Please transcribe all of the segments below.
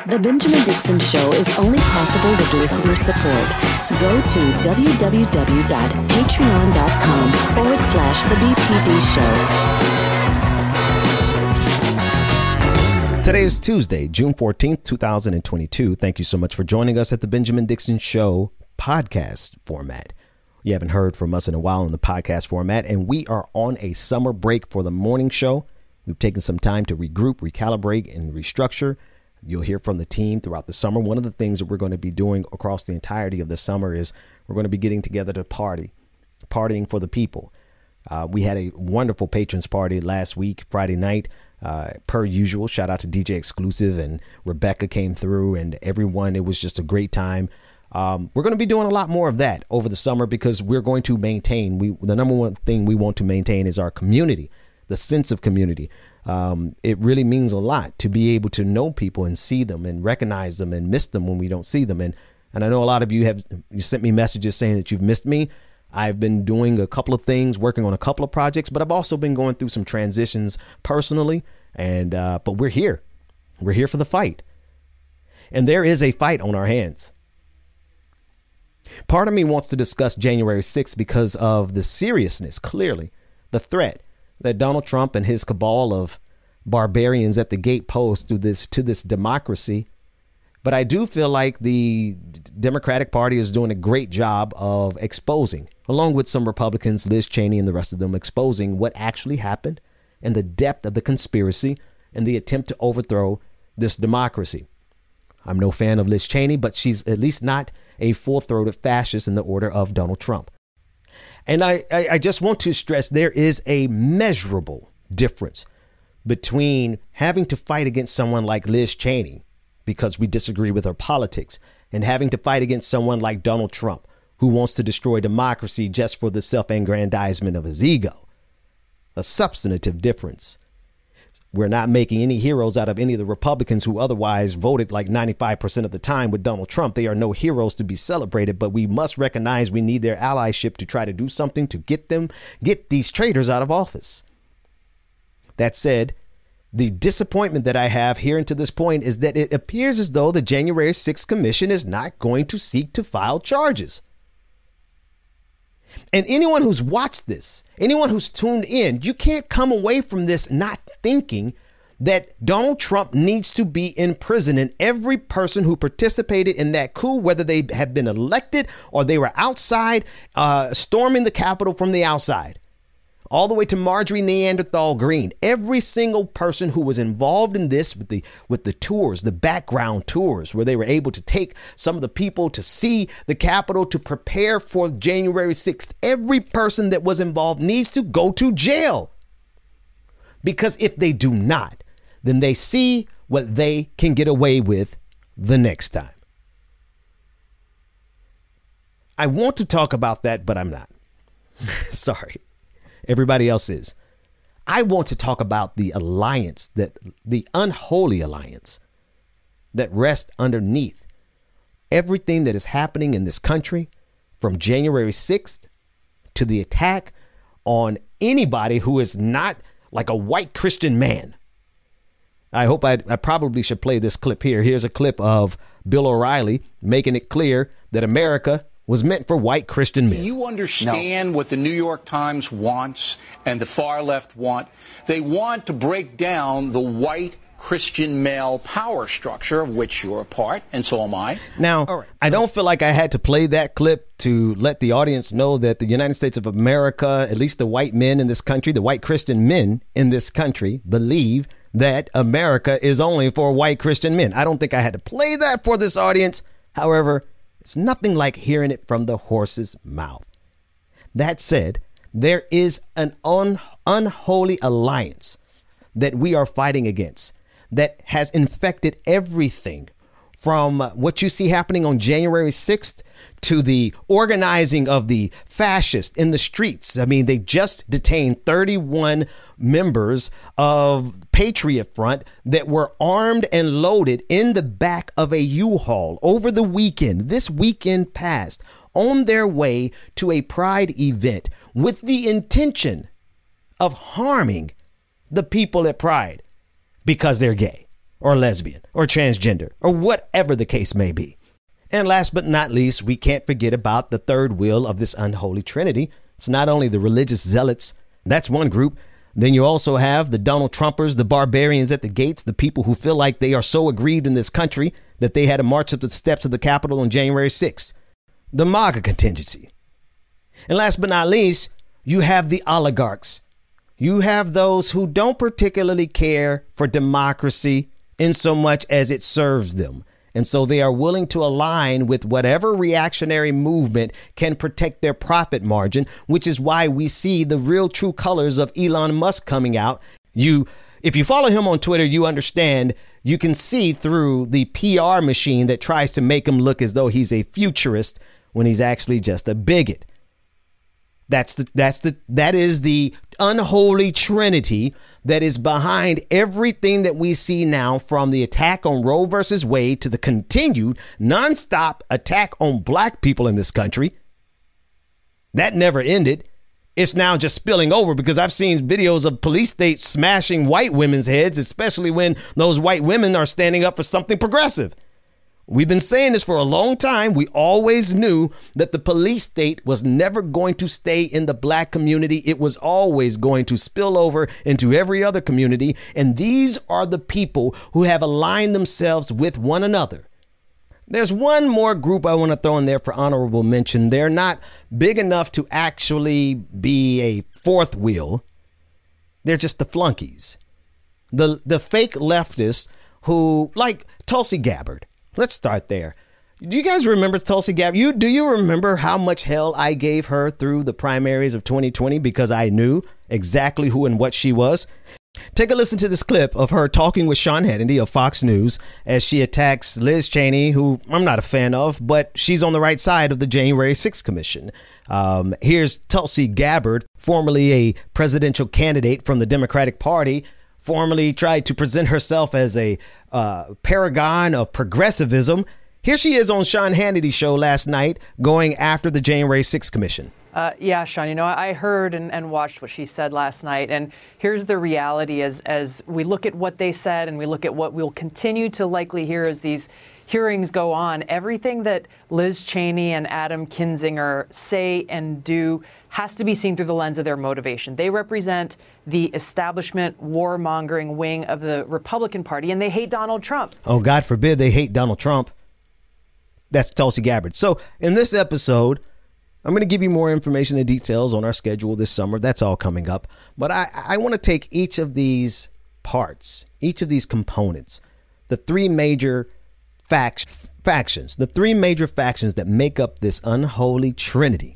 The Benjamin Dixon Show is only possible with listener support. Go to www.patreon.com/The BPD Show. Today is Tuesday, June 14th, 2022. Thank you so much for joining us at the Benjamin Dixon Show podcast format. You haven't heard from us in a while in the podcast format, and we are on a summer break for the morning show. We've taken some time to regroup, recalibrate, and restructure. You'll hear from the team throughout the summer. One of the things that we're going to be doing across the entirety of the summer is we're going to be getting together to partying for the people. We had a wonderful patrons party last week, Friday night, per usual. Shout out to DJ Exclusive, and Rebecca came through, and everyone. It was just a great time. We're going to be doing a lot more of that over the summer because we're going to maintain. The number one thing we want to maintain is our community, the sense of community. It really means a lot to be able to know people and see them and recognize them and miss them when we don't see them. And I know a lot of you sent me messages saying that you've missed me. I've been doing a couple of things, working on a couple of projects, but I've also been going through some transitions personally. But we're here. We're here for the fight. And there is a fight on our hands. Part of me wants to discuss January 6th because of the seriousness, clearly, the threat that Donald Trump and his cabal of barbarians at the gate pose to this democracy. But I do feel like the Democratic Party is doing a great job of exposing, along with some Republicans, Liz Cheney and the rest of them, exposing what actually happened and the depth of the conspiracy and the attempt to overthrow this democracy. I'm no fan of Liz Cheney, but she's at least not a full-throated fascist in the order of Donald Trump. And I just want to stress there is a measurable difference between having to fight against someone like Liz Cheney because we disagree with her politics and having to fight against someone like Donald Trump who wants to destroy democracy just for the self-aggrandizement of his ego. A substantive difference. We're not making any heroes out of any of the Republicans who otherwise voted like 95% of the time with Donald Trump. They are no heroes to be celebrated, but we must recognize we need their allyship to try to do something to get these traitors out of office. That said, the disappointment that I have here to this point is that it appears as though the January 6th Commission is not going to seek to file charges. And anyone who's watched this, anyone who's tuned in, you can't come away from this not thinking that Donald Trump needs to be in prison, and every person who participated in that coup, whether they have been elected or they were outside storming the Capitol from the outside, all the way to Marjorie Neanderthal Green, every single person who was involved in this with the tours, the background tours, where they were able to take some of the people to see the Capitol to prepare for January 6th. Every person that was involved needs to go to jail. Because if they do not, then they see what they can get away with the next time. I want to talk about that, but I'm not. Sorry. Everybody else is. I want to talk about the alliance, the unholy alliance that rests underneath everything that is happening in this country from January 6th to the attack on anybody who is not like a white Christian man. I hope I probably should play this clip here. Here's a clip of Bill O'Reilly making it clear that America was meant for white Christian men. Do you understand what the New York Times wants and the far left want? They want to break down the white Christian male power structure of which you're a part, and so am I. Now, I don't feel like I had to play that clip to let the audience know that the United States of America, at least the white men in this country, the white Christian men in this country, believe that America is only for white Christian men. I don't think I had to play that for this audience. However, it's nothing like hearing it from the horse's mouth. That said, there is an unholy alliance that we are fighting against that has infected everything from what you see happening on January 6th to the organizing of the fascists in the streets. I mean, they just detained 31 members of Patriot Front that were armed and loaded in the back of a U-Haul over the weekend, this weekend past, on their way to a pride event with the intention of harming the people at Pride because they're gay. or lesbian or transgender or whatever the case may be. And last but not least, we can't forget about the third wheel of this unholy trinity. It's not only the religious zealots. That's one group. Then you also have the Donald Trumpers, the barbarians at the gates, the people who feel like they are so aggrieved in this country that they had to march up the steps of the Capitol on January 6th. The MAGA contingency. And last but not least, you have the oligarchs. You have those who don't particularly care for democracy in so much as it serves them. And so they are willing to align with whatever reactionary movement can protect their profit margin, which is why we see the real true colors of Elon Musk coming out. If you follow him on Twitter, you understand you can see through the PR machine that tries to make him look as though he's a futurist when he's actually just a bigot. That is the unholy trinity that is behind everything that we see now, from the attack on Roe versus Wade to the continued nonstop attack on black people in this country. That never ended. It's now just spilling over, because I've seen videos of police states smashing white women's heads, especially when those white women are standing up for something progressive. We've been saying this for a long time. We always knew that the police state was never going to stay in the black community. It was always going to spill over into every other community. And these are the people who have aligned themselves with one another. There's one more group I want to throw in there for honorable mention. They're not big enough to actually be a fourth wheel. They're just the flunkies. The fake leftists who, like Tulsi Gabbard. Let's start there. Do you guys remember Tulsi Gabbard? Do you remember how much hell I gave her through the primaries of 2020 because I knew exactly who and what she was? Take a listen to this clip of her talking with Sean Hannity of Fox News as she attacks Liz Cheney, who I'm not a fan of, but she's on the right side of the January 6th Commission. Here's Tulsi Gabbard, formerly a presidential candidate from the Democratic Party, formerly tried to present herself as a paragon of progressivism. Here she is on Sean Hannity's show last night going after the January 6th Commission. Yeah, Sean, I heard and watched what she said last night. And here's the reality as we look at what they said and we look at what we'll continue to likely hear as these hearings go on. Everything that Liz Cheney and Adam Kinzinger say and do has to be seen through the lens of their motivation. They represent the establishment warmongering wing of the Republican Party, and they hate Donald Trump. Oh, God forbid they hate Donald Trump. That's Tulsi Gabbard. So in this episode, I'm going to give you more information and details on our schedule this summer. That's all coming up. But I want to take each of these parts, each of these components, the three major factions, the three major factions that make up this unholy trinity.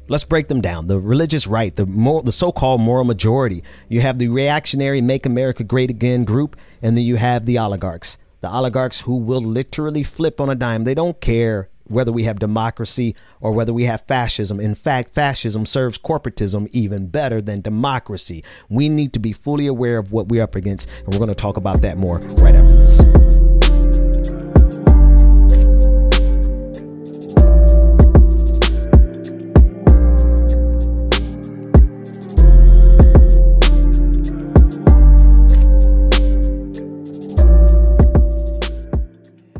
Let's break them down. The religious right, the so-called moral majority. You have the reactionary Make America Great Again group, and then you have the oligarchs. The oligarchs who will literally flip on a dime. They don't care whether we have democracy or whether we have fascism. In fact, fascism serves corporatism even better than democracy. We need to be fully aware of what we're up against, and we're going to talk about that more right after this.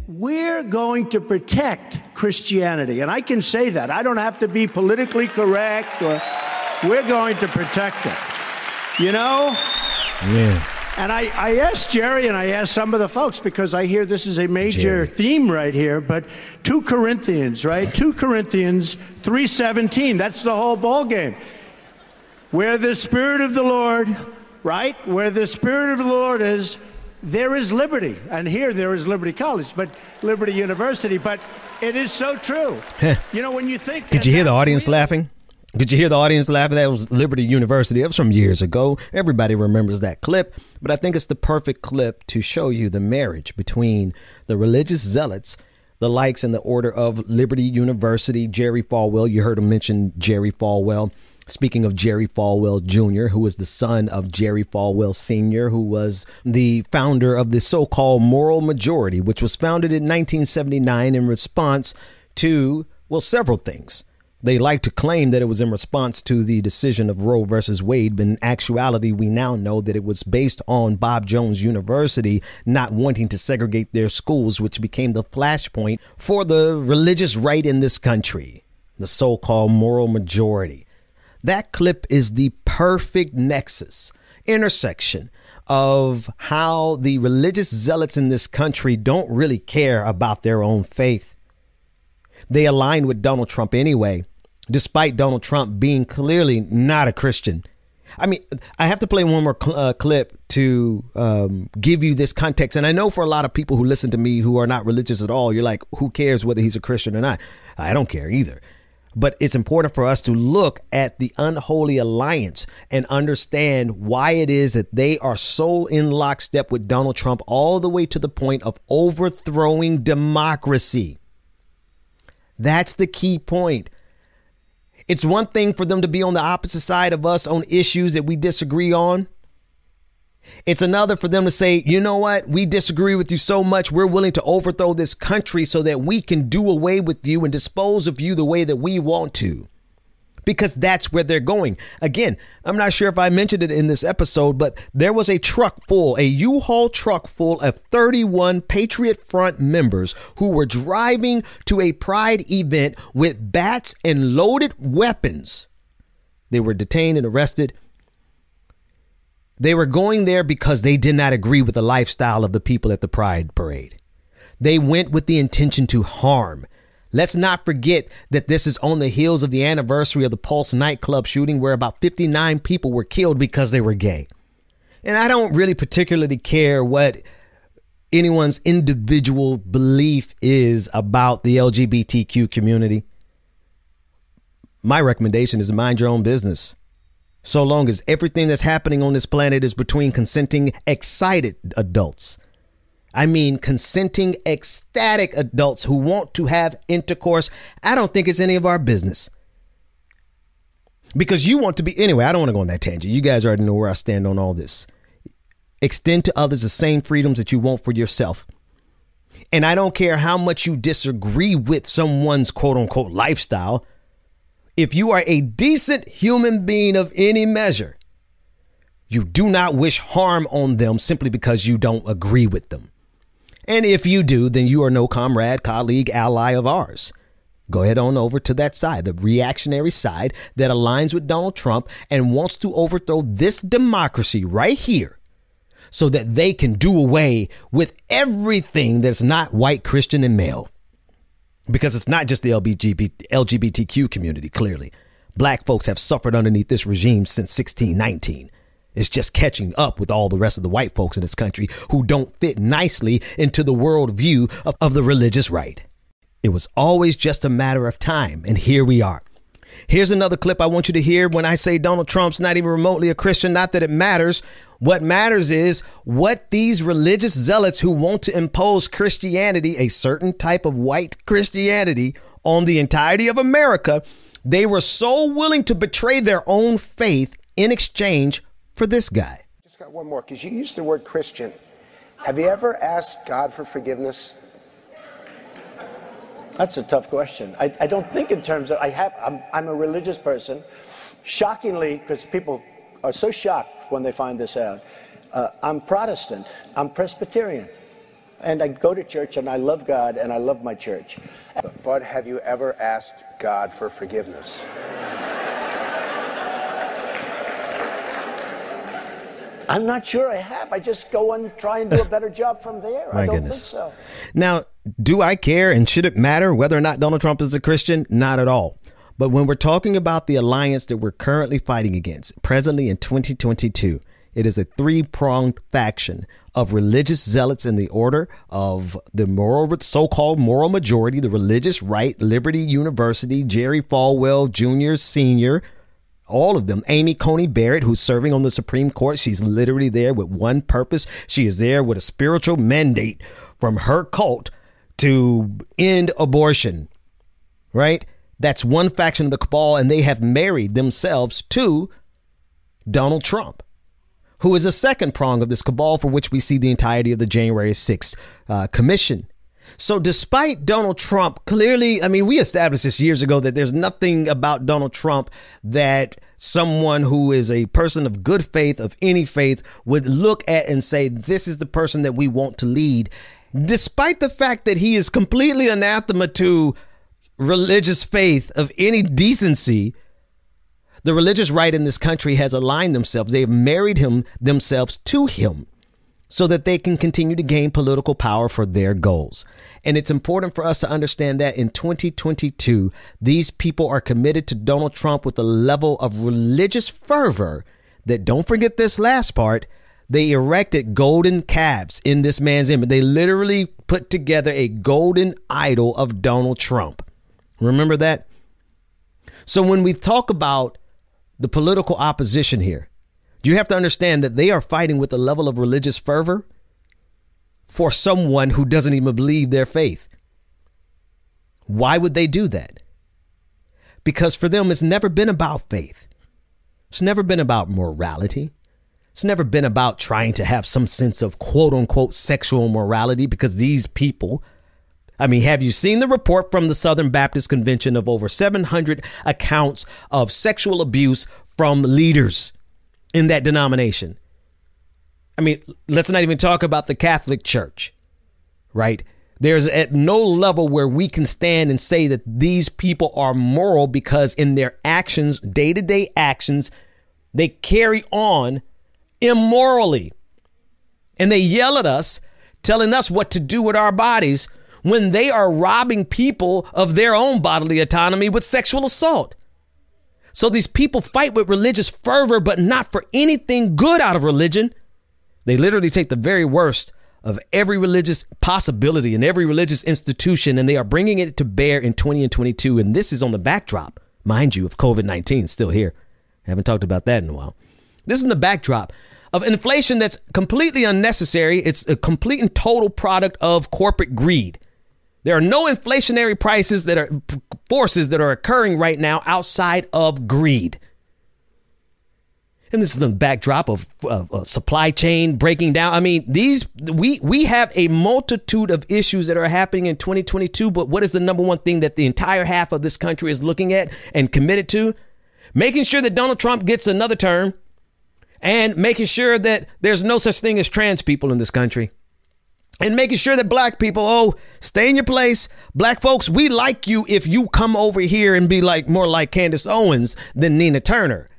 We're going to protect Christianity. And I can say that. I don't have to be politically correct. We're going to protect it. You know? Yeah. And I asked Jerry and I asked some of the folks, because I hear this is a major theme right here, but 2 Corinthians, right? 2 Corinthians 3:17. That's the whole ball game. Where the Spirit of the Lord, right? Where the Spirit of the Lord is, there is liberty. And here there is Liberty College, but Liberty University. But it is so true. You know, when you think... Did you hear the audience laughing? Did you hear the audience laughing? That was Liberty University. It was from years ago. Everybody remembers that clip. But I think it's the perfect clip to show you the marriage between the religious zealots, the likes and the order of Liberty University, Jerry Falwell. You heard him mention Jerry Falwell. Speaking of Jerry Falwell Jr., who was the son of Jerry Falwell Sr., who was the founder of the so-called moral majority, which was founded in 1979 in response to, well, several things. They like to claim that it was in response to the decision of Roe versus Wade, but in actuality, we now know that it was based on Bob Jones University not wanting to segregate their schools, which became the flashpoint for the religious right in this country, the so-called moral majority. That clip is the perfect nexus, intersection of how the religious zealots in this country don't really care about their own faith. They align with Donald Trump anyway, despite Donald Trump being clearly not a Christian. I mean, I have to play one more clip to give you this context. And I know for a lot of people who listen to me who are not religious at all, you're like, who cares whether he's a Christian or not? I don't care either. But it's important for us to look at the Unholy Alliance and understand why it is that they are so in lockstep with Donald Trump all the way to the point of overthrowing democracy. That's the key point. It's one thing for them to be on the opposite side of us on issues that we disagree on. It's another for them to say, you know what? We disagree with you so much. We're willing to overthrow this country so that we can do away with you and dispose of you the way that we want to. Because that's where they're going. Again, I'm not sure if I mentioned it in this episode, but there was a U-Haul truck full of 31 Patriot Front members who were driving to a Pride event with bats and loaded weapons. They were detained and arrested. They were going there because they did not agree with the lifestyle of the people at the Pride parade. They went with the intention to harm. Let's not forget that this is on the heels of the anniversary of the Pulse nightclub shooting, where about 59 people were killed because they were gay. And I don't really particularly care what anyone's individual belief is about the LGBTQ community. My recommendation is mind your own business. So long as everything that's happening on this planet is between consenting, excited adults. I mean, consenting, ecstatic adults who want to have intercourse. I don't think it's any of our business. Because you want to be, anyway, I don't want to go on that tangent. You guys already know where I stand on all this. Extend to others the same freedoms that you want for yourself. And I don't care how much you disagree with someone's quote unquote lifestyle. If you are a decent human being of any measure, you do not wish harm on them simply because you don't agree with them. And if you do, then you are no comrade, colleague, ally of ours. Go ahead on over to that side, the reactionary side that aligns with Donald Trump and wants to overthrow this democracy right here so that they can do away with everything that's not white, Christian, and male. Because it's not just the LGBTQ community, clearly. Black folks have suffered underneath this regime since 1619. It's just catching up with all the rest of the white folks in this country who don't fit nicely into the worldview of the religious right. It was always just a matter of time, and here we are. Here's another clip I want you to hear when I say Donald Trump's not even remotely a Christian. Not that it matters. What matters is what these religious zealots who want to impose Christianity, a certain type of white Christianity, on the entirety of America, they were so willing to betray their own faith in exchange for this guy. Just got one more, because you used the word Christian. Have you ever asked God for forgiveness? That's a tough question. I don't think in terms of, I'm a religious person. Shockingly, because people are so shocked when they find this out, I'm Protestant, I'm Presbyterian. And I go to church and I love God and I love my church. But have you ever asked God for forgiveness? I'm not sure I have. I just go and try and do a better job from there. My I don't goodness. think so. Now, do I care and should it matter whether or not Donald Trump is a Christian? Not at all. But when we're talking about the alliance that we're currently fighting against, presently in 2022, it is a three-pronged faction of religious zealots in the order of the so-called moral majority, the religious right, Liberty University, Jerry Falwell, Jr., Sr., all of them. Amy Coney Barrett, who's serving on the Supreme Court. She's literally there with one purpose. She is there with a spiritual mandate from her cult to end abortion, right? That's one faction of the cabal, and they have married themselves to Donald Trump, who is a second prong of this cabal for which we see the entirety of the January 6th commission. So despite Donald Trump, clearly, I mean, we established this years ago that there's nothing about Donald Trump that someone who is a person of good faith, of any faith, would look at and say, this is the person that we want to lead. Despite the fact that he is completely anathema to religious faith of any decency, the religious right in this country has aligned themselves. They have married themselves to him so that they can continue to gain political power for their goals. And it's important for us to understand that in 2022, these people are committed to Donald Trump with a level of religious fervor that, don't forget this last part, they erected golden calves in this man's image. They literally put together a golden idol of Donald Trump. Remember that? So when we talk about the political opposition here, you have to understand that they are fighting with a level of religious fervor for someone who doesn't even believe their faith. Why would they do that? Because for them, it's never been about faith. It's never been about morality. It's never been about trying to have some sense of quote unquote sexual morality, because these people, I mean, have you seen the report from the Southern Baptist Convention of over 700 accounts of sexual abuse from leaders in that denomination? I mean, let's not even talk about the Catholic Church, right? There's at no level where we can stand and say that these people are moral, because in their actions, day-to-day actions, they carry on immorally. And they yell at us, telling us what to do with our bodies, when they are robbing people of their own bodily autonomy with sexual assault. So these people fight with religious fervor, but not for anything good out of religion. They literally take the very worst of every religious possibility and every religious institution, and they are bringing it to bear in 20 and 22. And this is on the backdrop, mind you, of COVID-19 still here. I haven't talked about that in a while. This is in the backdrop of inflation that's completely unnecessary. It's a complete and total product of corporate greed. There are no inflationary forces that are occurring right now outside of greed. And this is the backdrop of supply chain breaking down. I mean, we have a multitude of issues that are happening in 2022. But what is the number one thing that the entire half of this country is looking at and committed to? Making sure that Donald Trump gets another term, and making sure that there's no such thing as trans people in this country. And making sure that black people, stay in your place. Black folks, we like you if you come over here and be like more like Candace Owens than Nina Turner,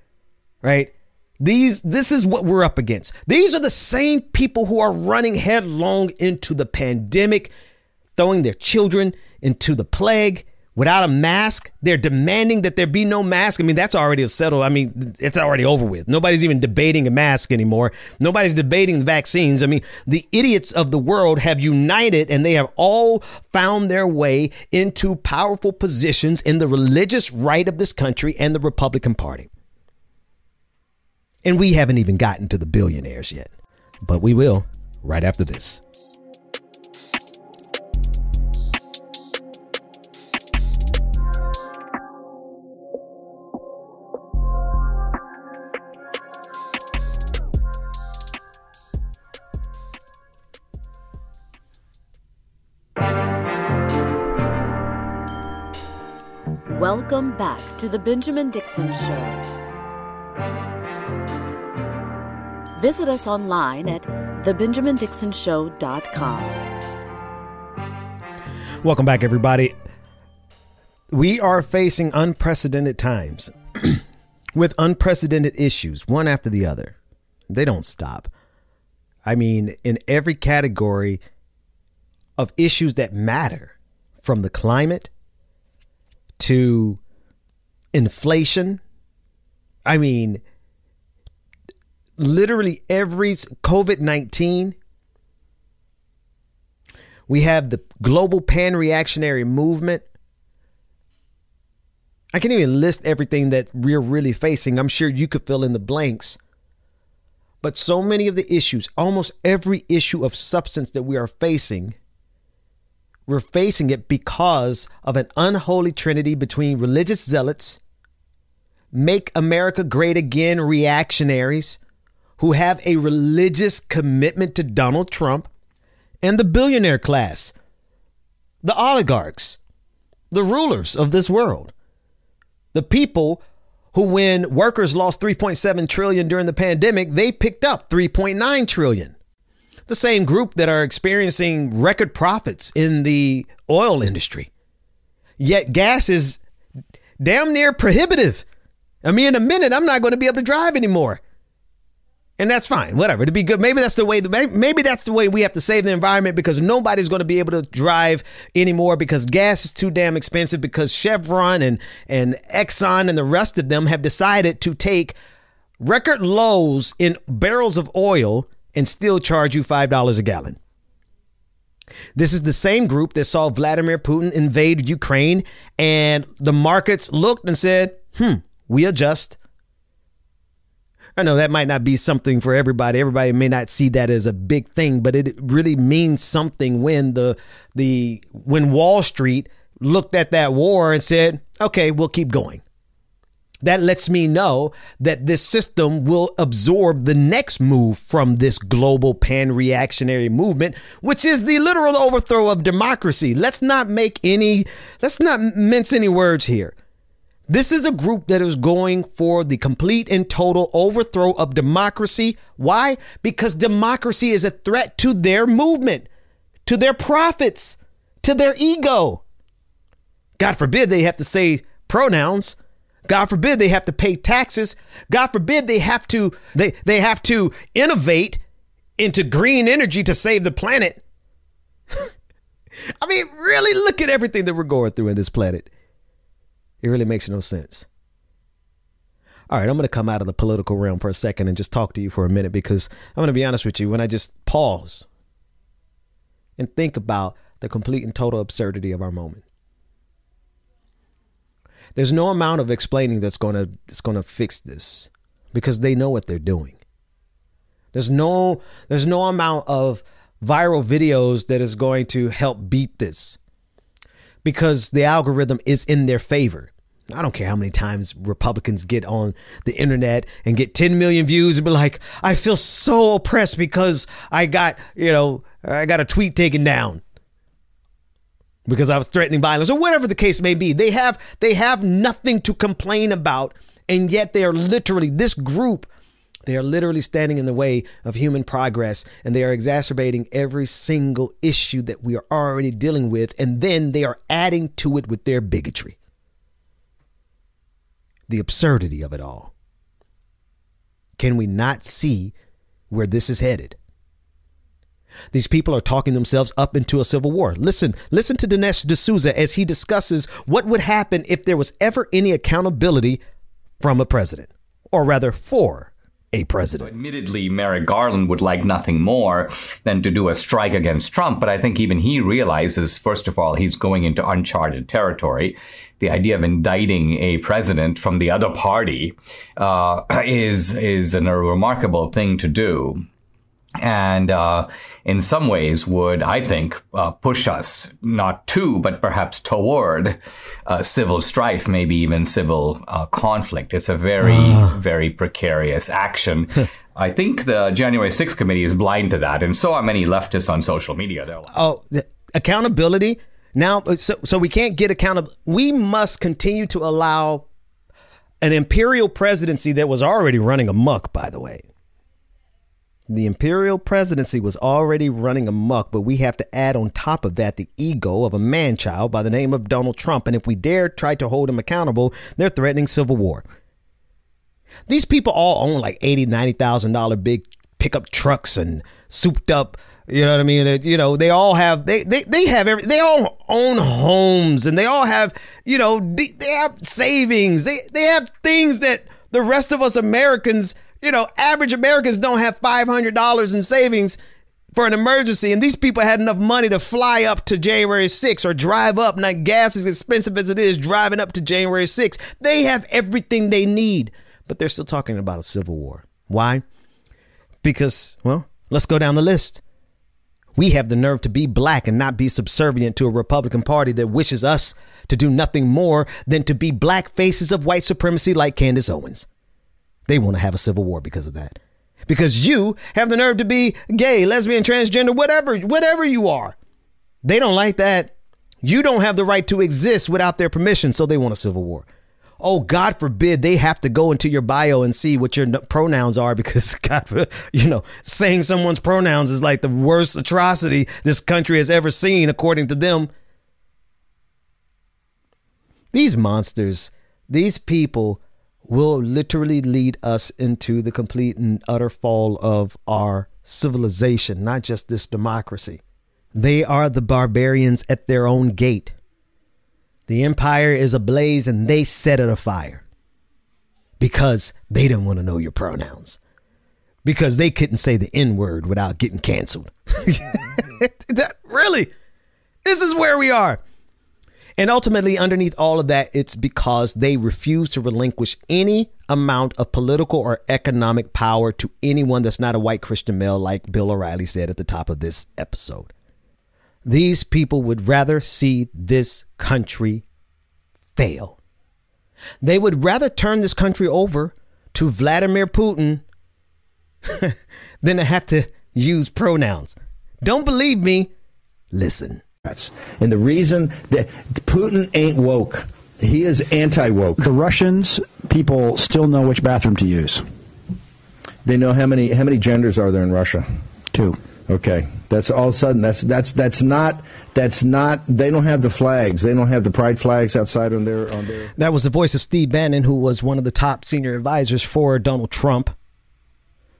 right? This is what we're up against. These are the same people who are running headlong into the pandemic, throwing their children into the plague without a mask. They're demanding that there be no mask. I mean, that's already settled. I mean, it's already over with. Nobody's even debating a mask anymore. Nobody's debating vaccines. I mean, the idiots of the world have united, and they have all found their way into powerful positions in the religious right of this country and the Republican Party. And we haven't even gotten to the billionaires yet, but we will right after this. Welcome back to the Benjamin Dixon Show. Visit us online at thebenjamindixonshow.com. Welcome back, everybody. We are facing unprecedented times with unprecedented issues, one after the other. They don't stop. I mean, in every category of issues that matter, from the climate to inflation. I mean, literally every COVID-19. We have the global pan-reactionary movement. I can't even list everything that we're really facing. I'm sure you could fill in the blanks. But so many of the issues, almost every issue of substance that we are facing, we're facing it because of an unholy trinity between religious zealots, make America great again reactionaries who have a religious commitment to Donald Trump, and the billionaire class, the oligarchs, the rulers of this world, the people who, when workers lost 3.7 trillion during the pandemic, they picked up 3.9 trillion. The same group that are experiencing record profits in the oil industry. Yet gas is damn near prohibitive. I mean, in a minute, I'm not going to be able to drive anymore. And that's fine. Whatever. To be good. Maybe that's the way. Maybe that's the way we have to save the environment, because nobody's going to be able to drive anymore because gas is too damn expensive, because Chevron and Exxon and the rest of them have decided to take record lows in barrels of oil and still charge you $5 a gallon. This is the same group that saw Vladimir Putin invade Ukraine, and the markets looked and said, we adjust. I know that might not be something for everybody. Everybody may not see that as a big thing, but it really means something when when Wall Street looked at that war and said, okay, we'll keep going. That lets me know that this system will absorb the next move from this global pan-reactionary movement, which is the literal overthrow of democracy. Let's not mince any words here. This is a group that is going for the complete and total overthrow of democracy. Why? Because democracy is a threat to their movement, to their profits, to their ego. God forbid they have to say pronouns. God forbid they have to pay taxes. God forbid they have to innovate into green energy to save the planet. I mean, really look at everything that we're going through in this planet. It really makes no sense. All right, I'm going to come out of the political realm for a second and just talk to you for a minute, because I'm going to be honest with you. When I just pause and think about the complete and total absurdity of our moment, there's no amount of explaining that's going to fix this, because they know what they're doing. There's no amount of viral videos that is going to help beat this, because the algorithm is in their favor. I don't care how many times Republicans get on the internet and get 10 million views and be like, I feel so oppressed because I got a tweet taken down because I was threatening violence, or whatever the case may be. They have nothing to complain about. And yet they are literally, this group, they are literally standing in the way of human progress, and they are exacerbating every single issue that we are already dealing with. And then they are adding to it with their bigotry. The absurdity of it all. Can we not see where this is headed? These people are talking themselves up into a civil war. Listen to Dinesh D'Souza as he discusses what would happen if there was ever any accountability from a president, or rather for a president. Admittedly, Merrick Garland would like nothing more than to do a strike against Trump. But I think even he realizes, first of all, he's going into uncharted territory. The idea of indicting a president from the other party is a remarkable thing to do. And in some ways would, I think, push us not to, but perhaps toward civil strife, maybe even civil conflict. It's a very precarious action. I think the January 6th committee is blind to that. And so are many leftists on social media. Accountability. Now, so we can't get accountable. We must continue to allow an imperial presidency that was already running amok, by the way. The imperial presidency was already running amok, but we have to add on top of that the ego of a man-child by the name of Donald Trump. And if we dare try to hold him accountable, they're threatening civil war. These people all own like $80,000, $90,000 big pickup trucks and souped up. You know what I mean? They all have, they all own homes, and they all have, they have savings. They have things that the rest of us Americans, average Americans don't have $500 in savings for an emergency. And these people had enough money to fly up to January 6th or drive up. Now, gas is expensive as it is, driving up to January 6th. They have everything they need, but they're still talking about a civil war. Why? Because, well, let's go down the list. We have the nerve to be black and not be subservient to a Republican Party that wishes us to do nothing more than to be black faces of white supremacy like Candace Owens. They want to have a civil war because of that. Because you have the nerve to be gay, lesbian, transgender, whatever you are. They don't like that. You don't have the right to exist without their permission, so they want a civil war. Oh, God forbid they have to go into your bio and see what your pronouns are, because God, saying someone's pronouns is like the worst atrocity this country has ever seen, according to them. These monsters, these people will literally lead us into the complete and utter fall of our civilization, not just this democracy. They are the barbarians at their own gate. The empire is ablaze and they set it afire because they didn't want to know your pronouns, because they couldn't say the N-word without getting canceled. Really? This is where we are. And ultimately, underneath all of that, it's because they refuse to relinquish any amount of political or economic power to anyone that's not a white Christian male, like Bill O'Reilly said at the top of this episode. These people would rather see this country fail. They would rather turn this country over to Vladimir Putin than to have to use pronouns. Don't believe me? Listen. And the reason that Putin ain't woke, he is anti-woke. The Russians, people still know which bathroom to use. They know how many genders are there in Russia? 2. Okay, that's all of a sudden that's not they don't have the flags, they don't have the pride flags outside on their. That was the voice of Steve Bannon, who was one of the top senior advisors for Donald Trump,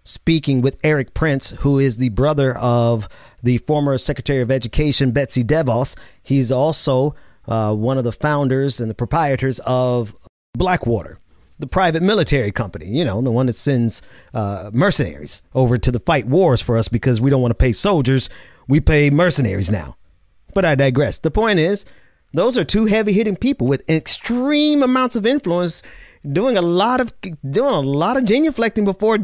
speaking with Eric Prince, who is the brother of the former Secretary of Education Betsy DeVos. He's also one of the founders and the proprietors of Blackwater, the private military company, the one that sends mercenaries over to the fight wars for us because we don't want to pay soldiers. We pay mercenaries now. But I digress. The point is, those are 2 heavy-hitting people with extreme amounts of influence, doing a lot of genuflecting before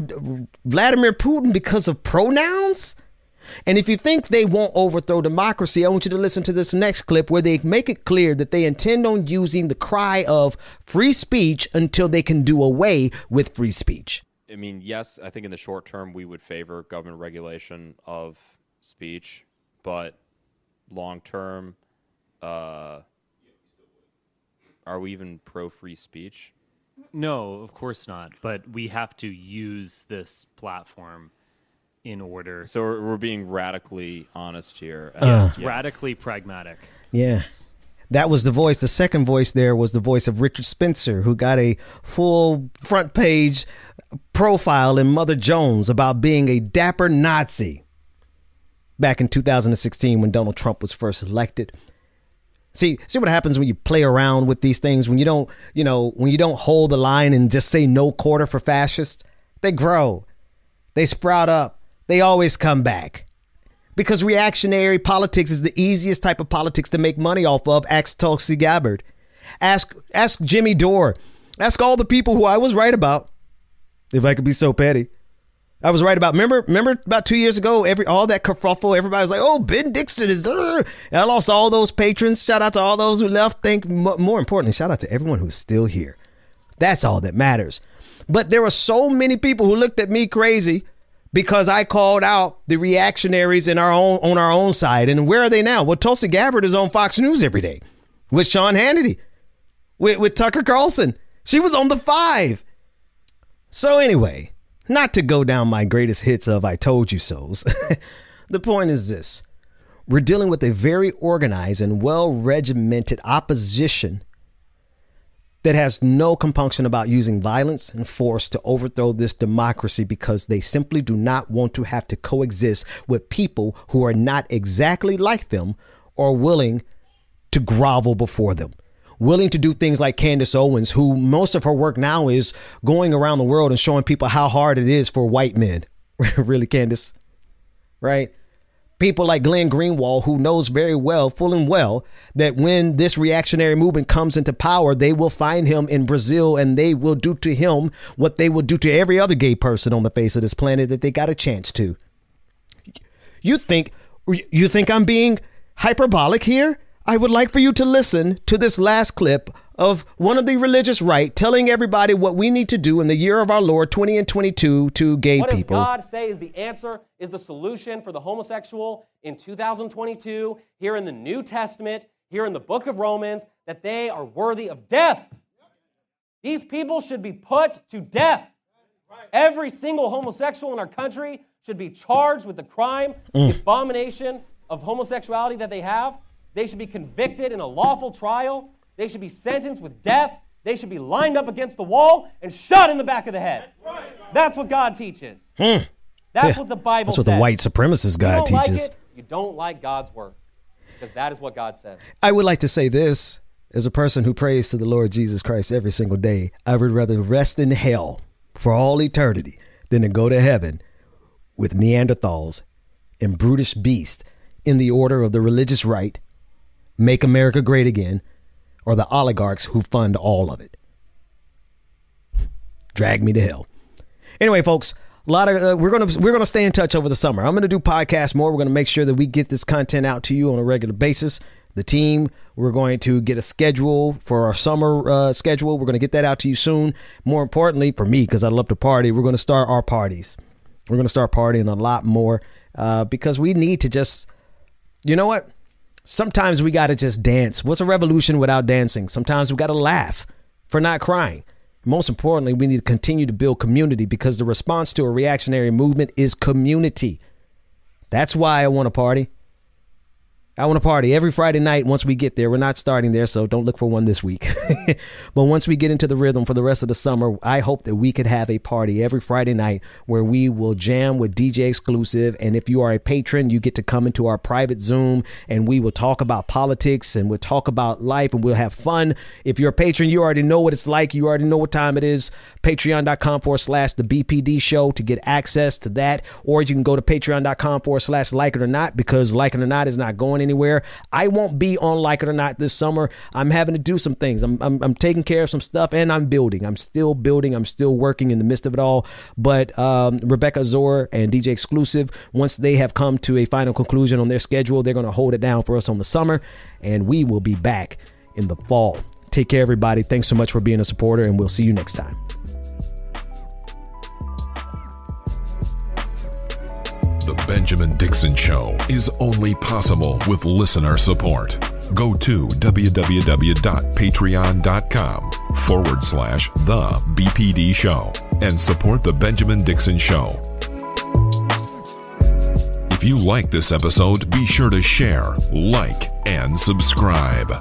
Vladimir Putin because of pronouns. And if you think they won't overthrow democracy, I want you to listen to this next clip where they make it clear that they intend on using the cry of free speech until they can do away with free speech. I mean, yes, I think in the short term we would favor government regulation of speech, but long term, are we even pro free speech? No, of course not. But we have to use this platform in order. So we're being radically honest here. Yes, radically pragmatic. Yeah. That was the voice. The second voice there was the voice of Richard Spencer, who got a full front page profile in Mother Jones about being a dapper Nazi back in 2016 when Donald Trump was first elected. See what happens when you play around with these things, when you don't hold the line and just say no quarter for fascists. They grow. They sprout up. They always come back. Because reactionary politics is the easiest type of politics to make money off of. Ask Tulsi Gabbard. Ask Jimmy Dore. Ask all the people who I was right about. If I could be so petty. I was right about, remember about 2 years ago, all that kerfuffle, everybody was like, oh, Ben Dixon is there. And I lost all those patrons. Shout out to all those who left. More importantly, shout out to everyone who's still here. That's all that matters. But there were so many people who looked at me crazy because I called out the reactionaries on our own side. And where are they now? Well, Tulsi Gabbard is on Fox News every day with Sean Hannity, with Tucker Carlson. She was on the 5. So anyway, not to go down my greatest hits of I told you so's. The point is this. We're dealing with a very organized and well-regimented opposition that has no compunction about using violence and force to overthrow this democracy because they simply do not want to have to coexist with people who are not exactly like them or willing to grovel before them. Willing to do things like Candace Owens, who most of her work now is going around the world and showing people how hard it is for white men. Really, Candace? Right? People like Glenn Greenwald, who knows very well, full and well, that when this reactionary movement comes into power, they will find him in Brazil and they will do to him what they will do to every other gay person on the face of this planet that they got a chance to. You think I'm being hyperbolic here? I would like for you to listen to this last clip of one of the religious right telling everybody what we need to do in the year of our Lord 20 and 22 to gay people. What does God say is the answer, is the solution for the homosexual in 2022 here in the New Testament? here in the book of Romans that they are worthy of death. These people should be put to death. Every single homosexual in our country should be charged with the crime, the abomination of homosexuality that they have. They should be convicted in a lawful trial. They should be sentenced with death. They should be lined up against the wall and shot in the back of the head. That's what God teaches. That's what the Bible says. That's what the white supremacist God teaches. Like it, you don't like God's word, because that is what God says. I would like to say this, as a person who prays to the Lord Jesus Christ every single day, I would rather rest in hell for all eternity than to go to heaven with Neanderthals and brutish beasts in the order of the religious right, make America great again, or the oligarchs who fund all of it. Drag me to hell. Anyway, folks, a lot of we're gonna stay in touch over the summer. I'm gonna do podcasts more. We're gonna make sure that we get this content out to you on a regular basis. The team, we're going to get a schedule for our summer schedule. We're going to get that out to you soon. More importantly, for me, because I love to party, we're going to start our parties. We're going to start partying a lot more because we need to just, you know what? Sometimes we got to just dance. What's a revolution without dancing? Sometimes we got to laugh for not crying. Most importantly, we need to continue to build community, because the response to a reactionary movement is community. That's why I want to party. I want to party every Friday night once we get there. We're not starting there, so don't look for one this week. But once we get into the rhythm for the rest of the summer, I hope that we could have a party every Friday night where we will jam with DJ Exclusive. And if you are a patron, you get to come into our private Zoom and we will talk about politics and we'll talk about life and we'll have fun. If you're a patron, you already know what it's like. You already know what time it is. Patreon.com/the BPD show to get access to that. Or you can go to patreon.com/like it or not, because like it or not is not going anywhere. I won't be on Like It or Not this summer. I'm having to do some things. I'm taking care of some stuff, and I'm building. I'm still building. I'm still working in the midst of it all. But Rebecca Zor and DJ Exclusive, once they have come to a final conclusion on their schedule, they're going to hold it down for us on the summer, and we will be back in the fall. Take care, everybody. Thanks so much for being a supporter, and we'll see you next time. The Benjamin Dixon Show is only possible with listener support. Go to www.patreon.com/the BPD show and support the Benjamin Dixon Show. If you like this episode, be sure to share, like, and subscribe.